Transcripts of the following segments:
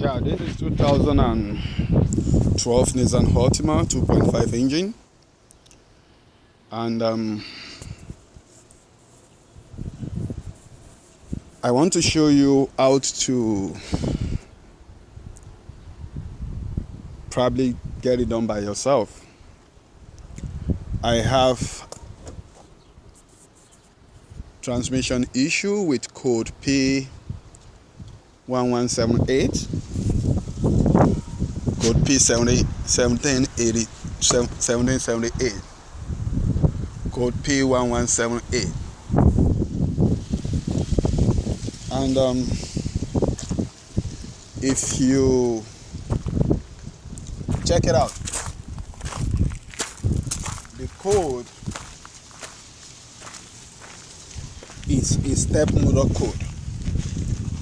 Yeah, this is 2012 Nissan Altima 2.5 engine, and I want to show you how to probably get it done by yourself. I have transmission issue with code p1778, code p1778, code p1178, and if you check it out, the code is a step motor code,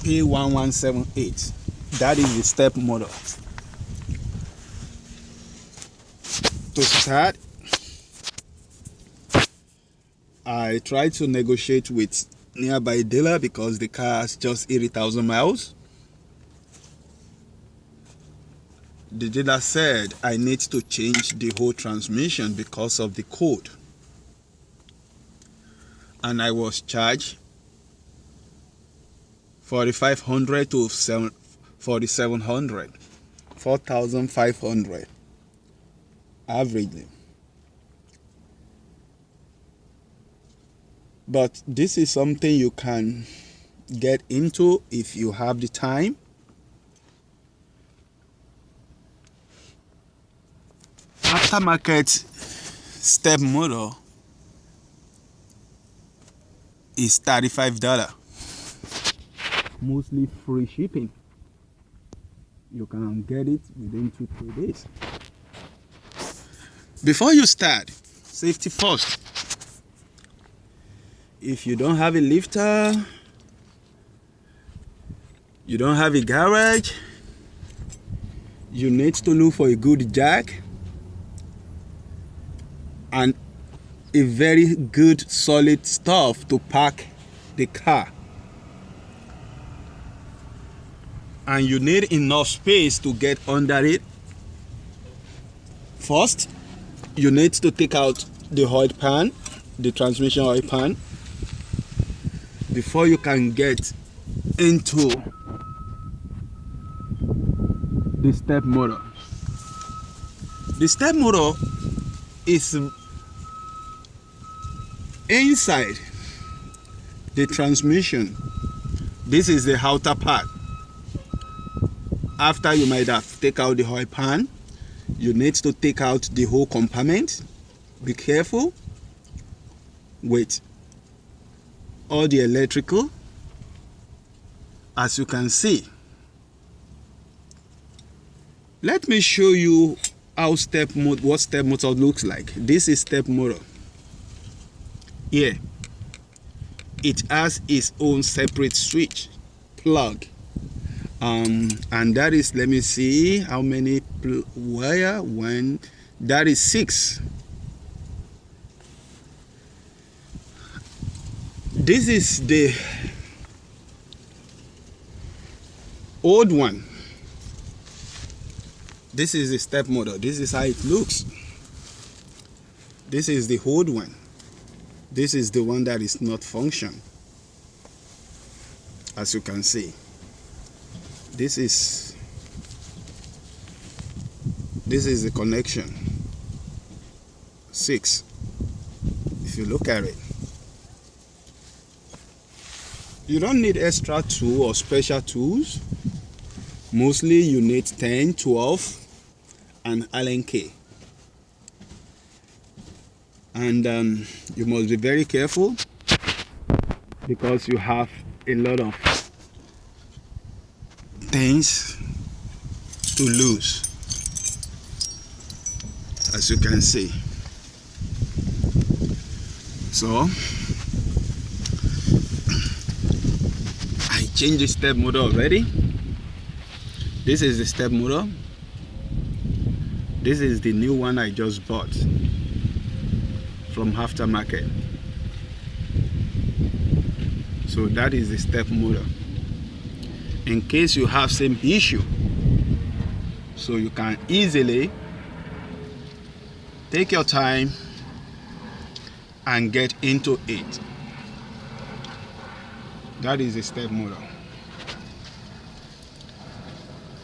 p1178. That is the step motor. To start, I tried to negotiate with nearby dealer because the car has just 80,000 miles. The dealer said I need to change the whole transmission because of the code, and I was charged 4,500 to 4,700, 4,500 averagely. But this is something you can get into if you have the time. Aftermarket step motor is $35, mostly free shipping. You can get it within 2-3 days. Before you start, safety first. If you don't have a lifter, you don't have a garage, you need to look for a good jack and a very good solid stuff to park the car. And you need enough space to get under it. First, you need to take out the oil pan, the transmission oil pan, before you can get into the step motor. The step motor is inside the transmission. This is the outer part. After you might have taken out the oil pan, you need to take out the whole compartment. Be careful with all the electrical. As you can see, let me show you how what step motor looks like. This is step motor. Here, it has its own separate switch plug, and that is, let me see how many wire. One, that is 6. This is the old one. This is the step motor. This is how it looks. This is the old one. This is the one that is not function. As you can see, this is the connection 6. If you look at it, you don't need extra tool or special tools. Mostly you need 10, 12 and Allen key. And you must be very careful because you have a lot of things to lose, as you can see. So I changed the step motor already. This is the step motor. This is the new one I just bought from aftermarket. So that is the step motor. in case you have same issue, so you can easily take your time and get into it. That is a step motor.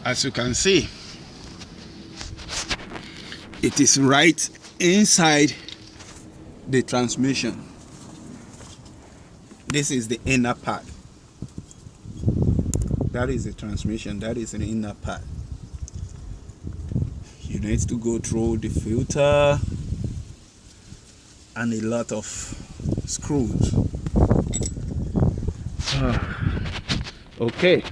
As you can see, it is right inside the transmission. This is the inner part. That is the transmission. That is the inner part. You need to go through the filter and a lot of screws. Okay,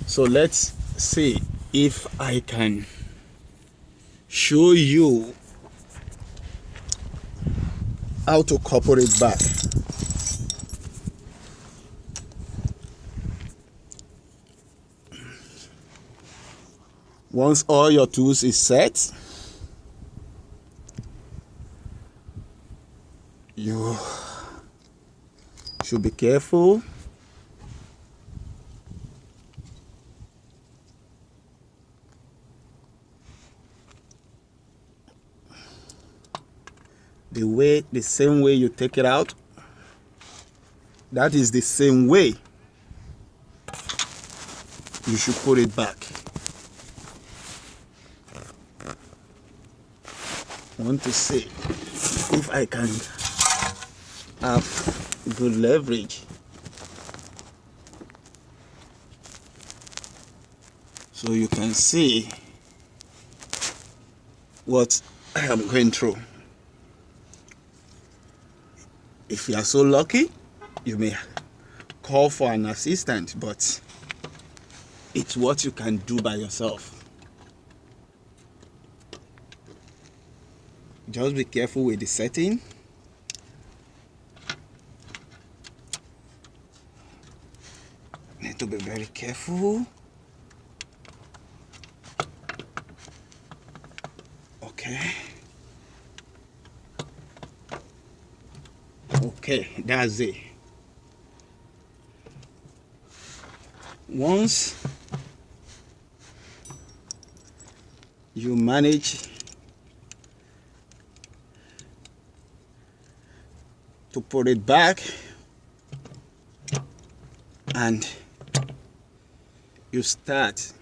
so let's see if I can show you how to couple it back. Once all your tools is set, you should be careful. The same way you take it out, that is the same way you should put it back. I want to see if I can have good leverage. So you can see what I am going through. If you are so lucky, you may call for an assistant, but it's what you can do by yourself. Just be careful with the setting. Need to be very careful. Okay. Okay, that's it. Once you manage to put it back and you start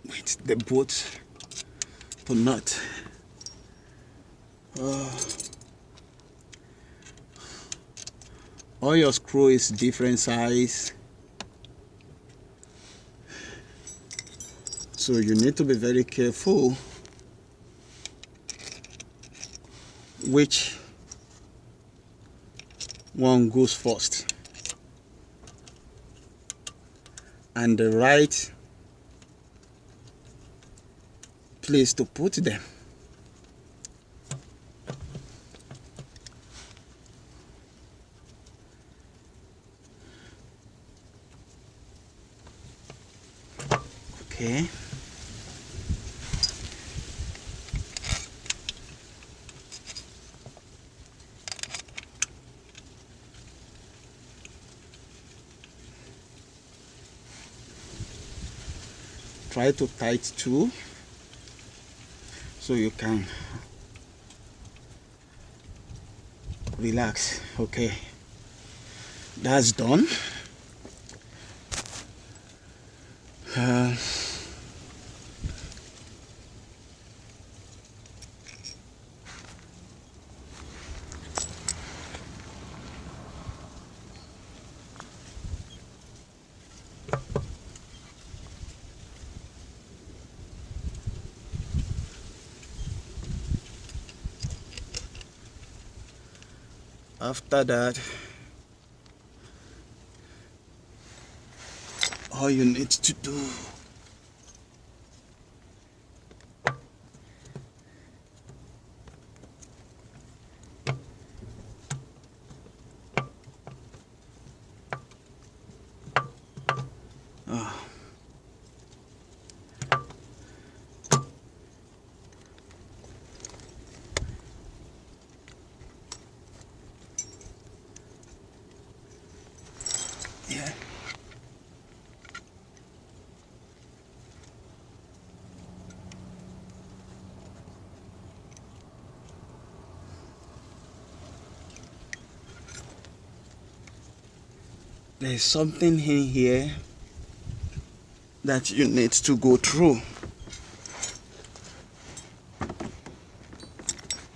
with the bolt to nut. All your screw is different size, so you need to be very careful which one goes first and the right place to put them. Okay. Try to tight too, so you can relax. Okay, that's done. After that, all you need to do there's something in here that you need to go through.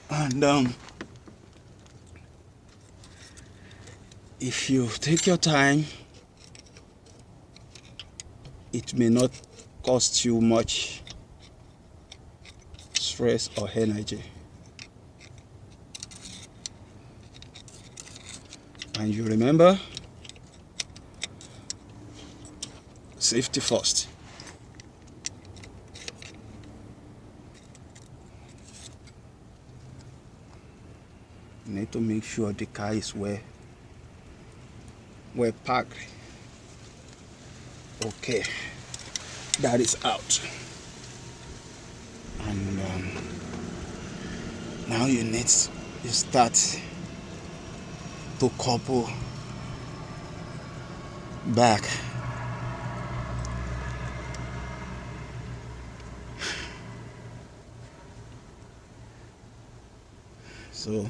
And if you take your time, it may not cost you much stress or energy. And you remember, safety first. You need to make sure the car is well packed. Okay, that is out. And now you start to couple back. So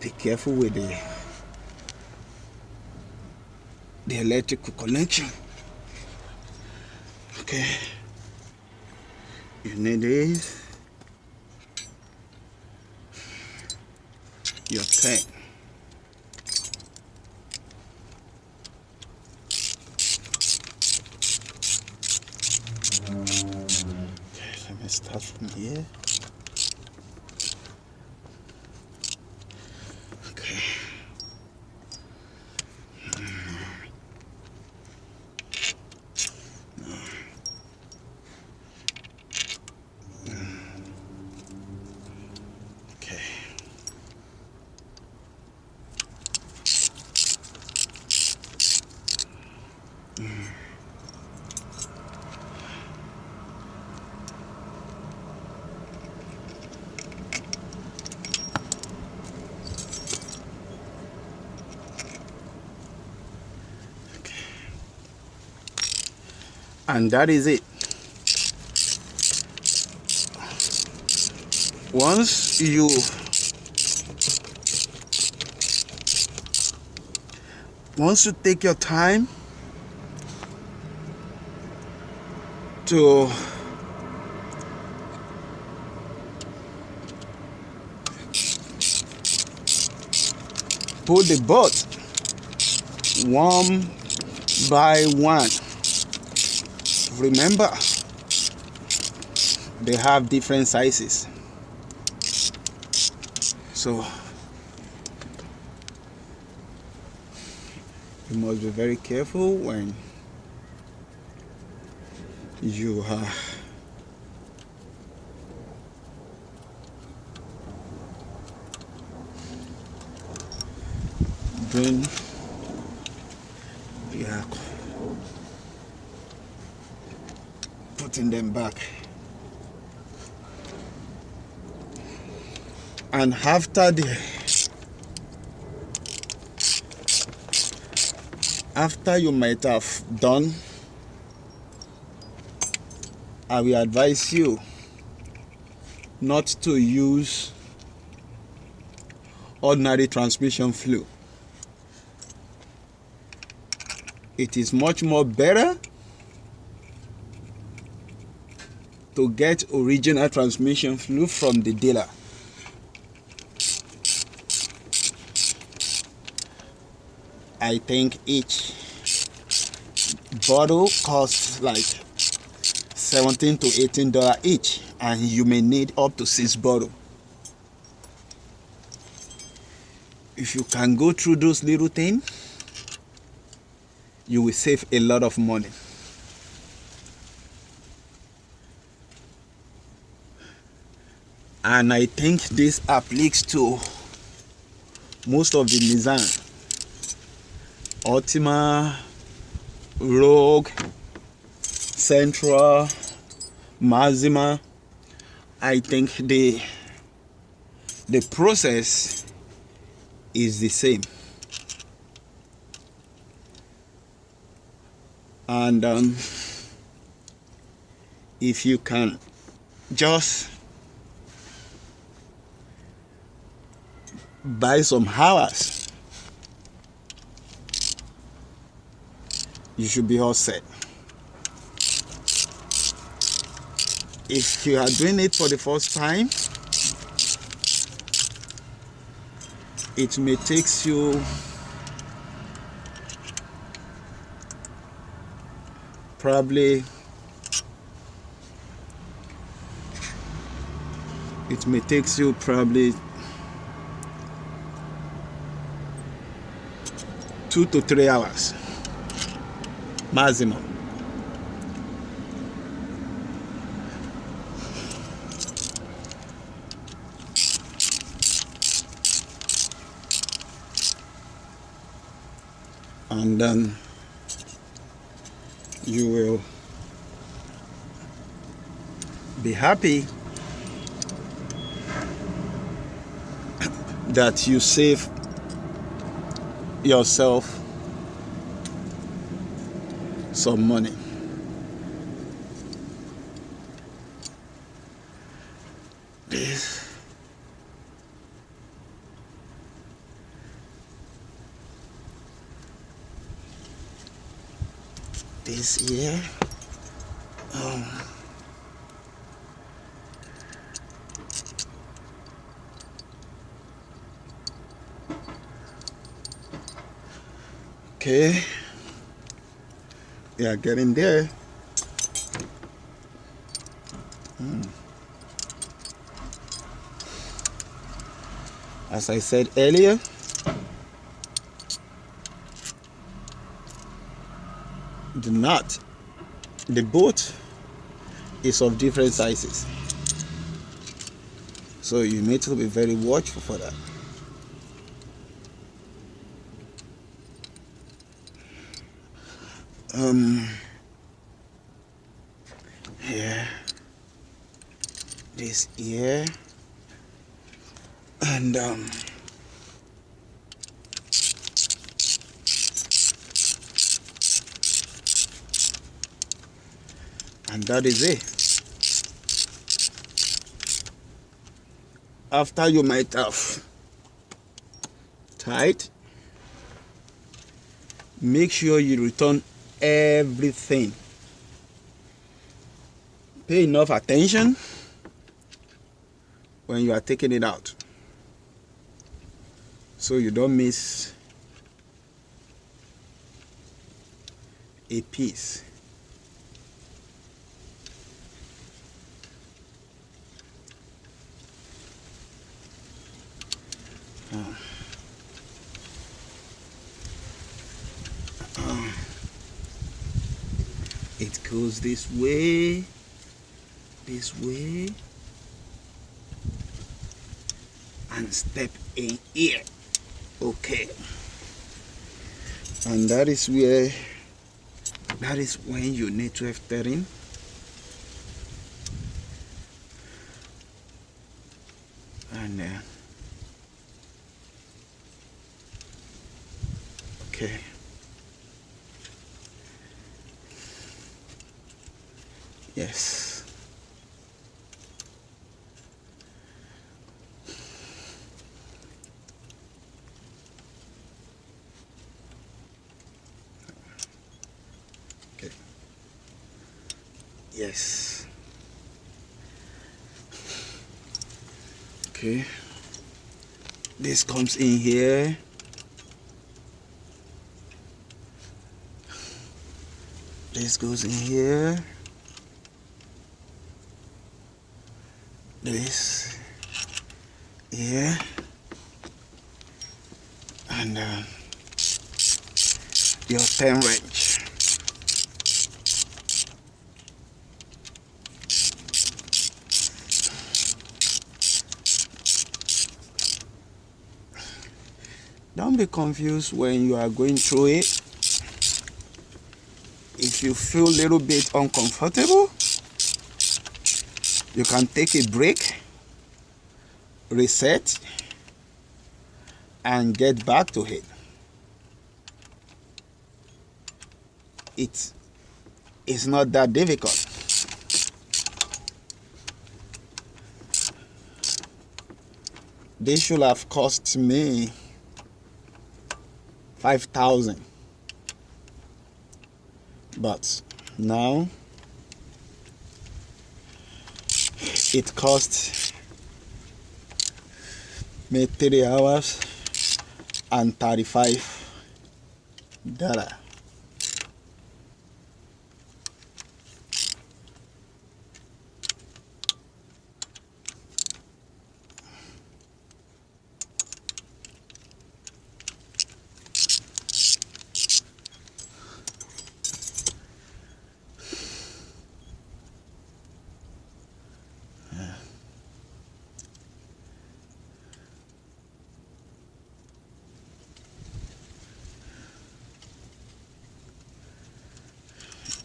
be careful with the electrical connection. Okay, you need this, your tank. Okay, let me start from here. Okay. Okay. And that is it. Once you take your time to put the boat one by one, remember they have different sizes, so you must be very careful when you are doing putting them back. And after you might have done, I will advise you not to use ordinary transmission fluid. It is much more better to get original transmission fluid from the dealer. I think each bottle costs like $17 to $18 each, and you may need up to 6 bottles. If you can go through those little things, you will save a lot of money. And I think this applies to most of the Nissan, Altima, Rogue, Sentra, Maxima. I think the process is the same. And if you can just by some hours, you should be all set. If you are doing it for the first time, it may take you probably 2 to 3 hours maximum. And then you will be happy that you save yourself some money. This here, okay, we are getting there. As I said earlier, the boat is of different sizes, so you need to be very watchful for that. Here, this here, and that is it. After you might have tied, make sure you return everything. Pay enough attention when you are taking it out, so you don't miss a piece. It goes this way, and step in here. Okay, and that is when you need to have steering. And okay, yes. Okay. Yes. Okay. This comes in here. This goes in here. This here, and your 10 wrench. Don't be confused when you are going through it. If you feel a little bit uncomfortable, you can take a break, reset, and get back to it. It's not that difficult. This should have cost me 5,000, but now it costs me 3 hours and $35.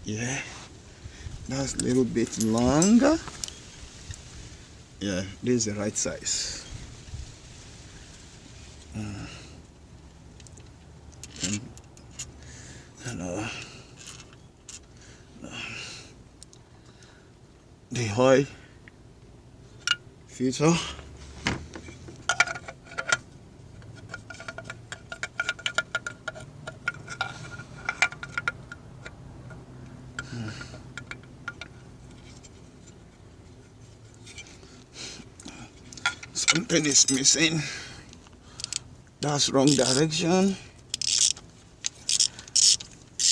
Yeah, that's a little bit longer. Yeah, this is the right size. The oil filter. Something is missing. That's wrong direction.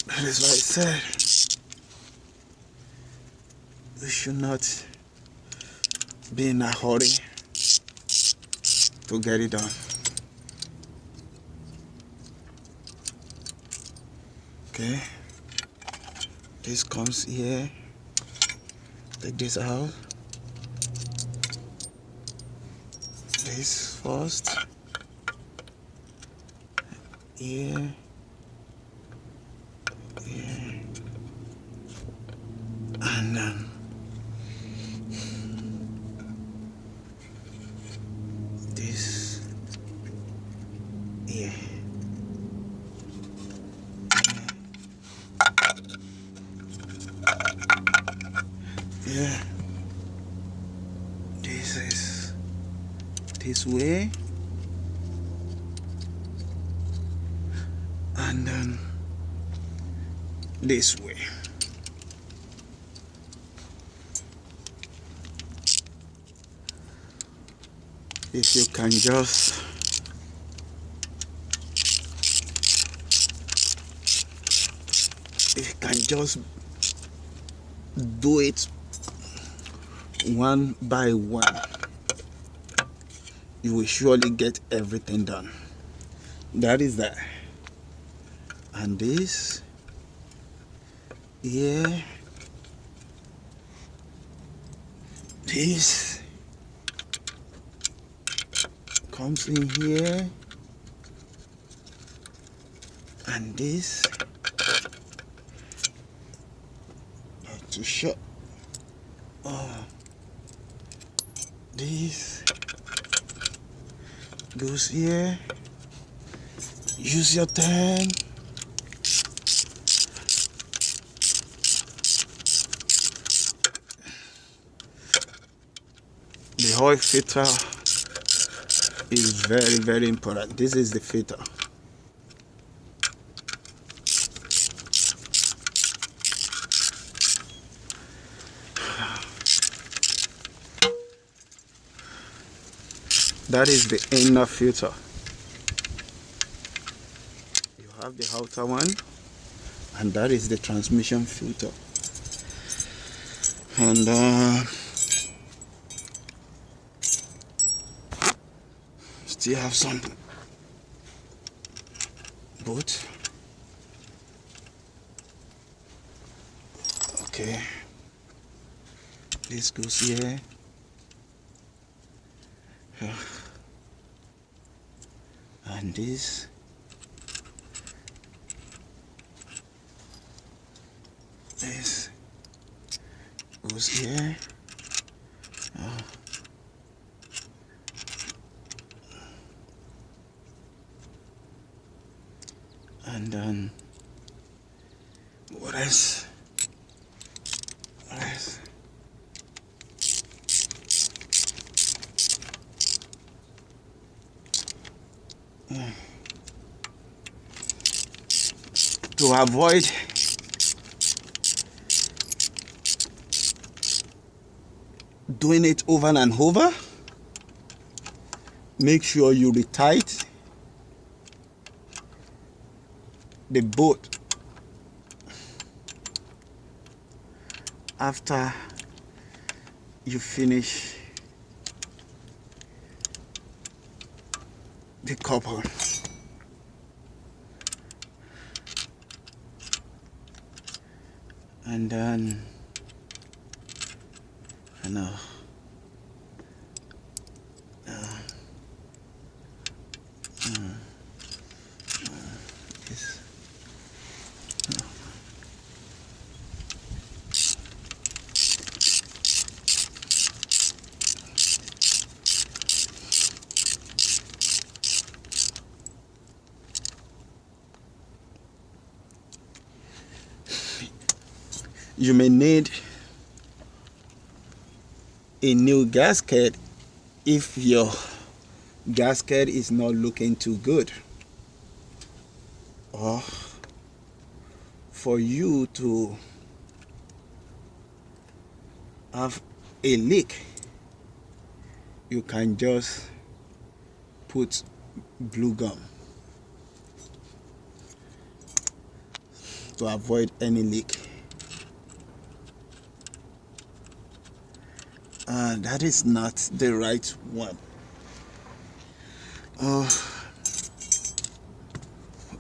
That is why I said we should not be in a hurry to get it done. Okay, this comes here. Take this out. This first. Here. Here. And this here. Yeah. This is this way. And then this way. If you can just do it one by one, you will surely get everything done. That is that. And this here, this comes in here, and this to shut. This goes here. Use your turn. The oil filter is very, very important. This is the filter. That is the inner filter. You have the outer one, and that is the transmission filter. And still have some boot. Okay, this goes here. And this goes here. And then what else? To avoid doing it over and over, make sure you retight the bolt after you finish the couple. And then this. You may need a new gasket if your gasket is not looking too good, or for you to have a leak, you can just put blue gum to avoid any leak. That is not the right one.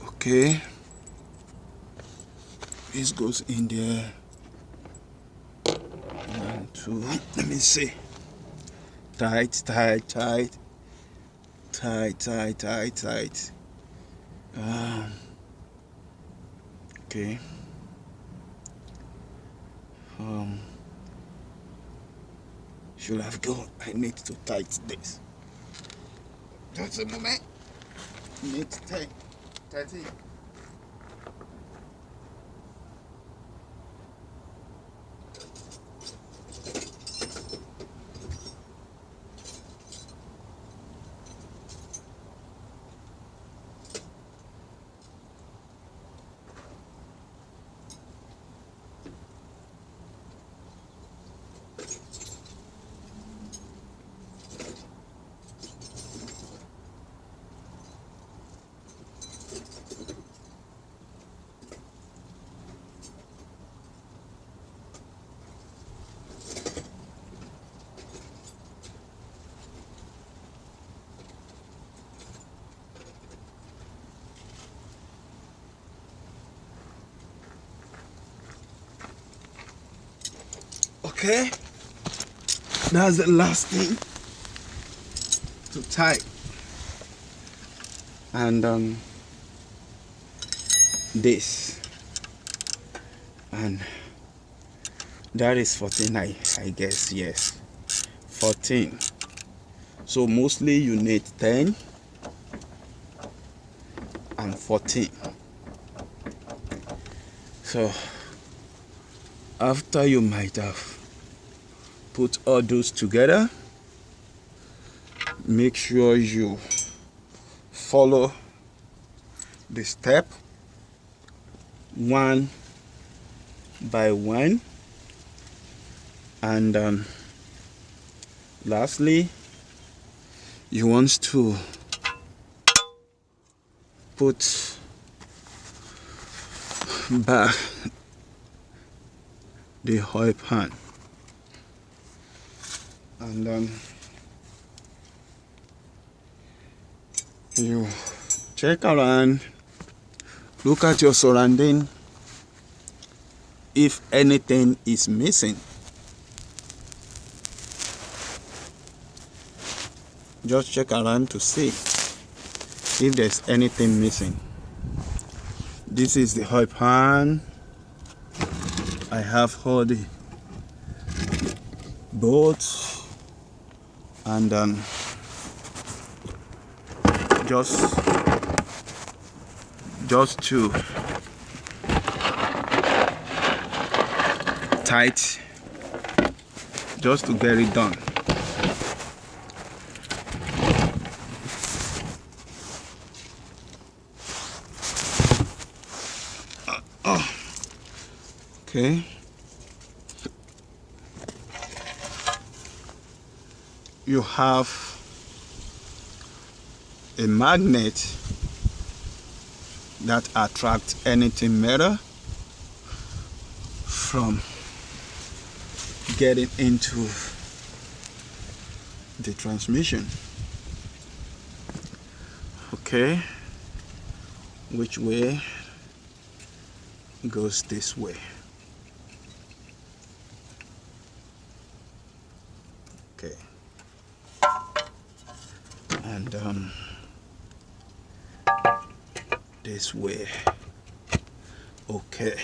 Okay, this goes in there. 1, 2, let me see. Tight. Okay. Should have gone. I need to tight this. Just a moment. Need to tight it. Okay, that's the last thing to tie. And this, and that is 14. I guess, yes, 14. So mostly you need 10 and 14. So after you might have put all those together, make sure you follow the step one by one, and lastly you want to put back the oil pan, and then you check around, look at your surrounding. If anything is missing, just check around to see if there's anything missing. This is the oil pan. I have all the bolts, and just to tight, just to get it done. Okay. You have a magnet that attracts anything metal from getting into the transmission. Okay, which way? Goes this way. Okay, and this way. Okay,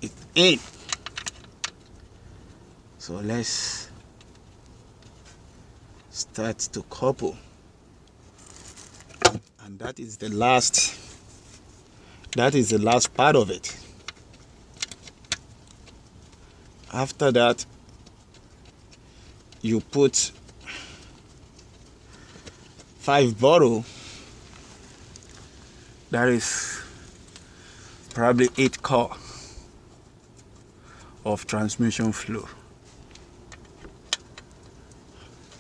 it's in. So let's start to couple, and that is the last part of it. After that, you put 5 bottle, that is probably 8 core of transmission flow,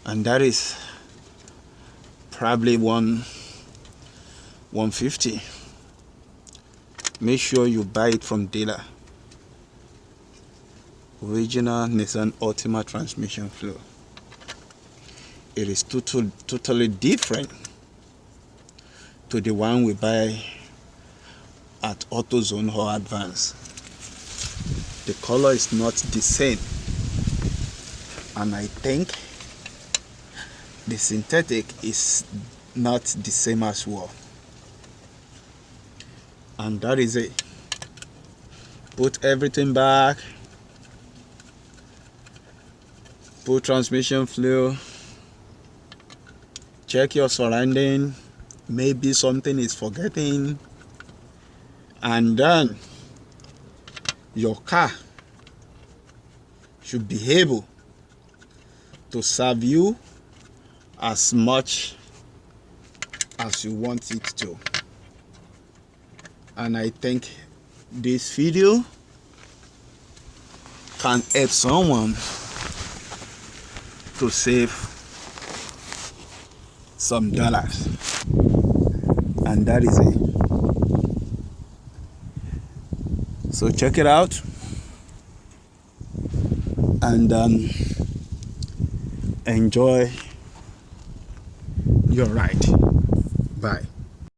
and that is probably 150. Make sure you buy it from dealer. Original Nissan Altima transmission flow. It is totally different to the one we buy at AutoZone or Advance. The color is not the same, and I think the synthetic is not the same as well. And that is it. Put everything back, put transmission fluid, check your surrounding, maybe something is forgetting, and then your car should be able to serve you as much as you want it to. And I think this video can help someone to save some dollars, and that is it. So check it out, and enjoy your ride. Bye.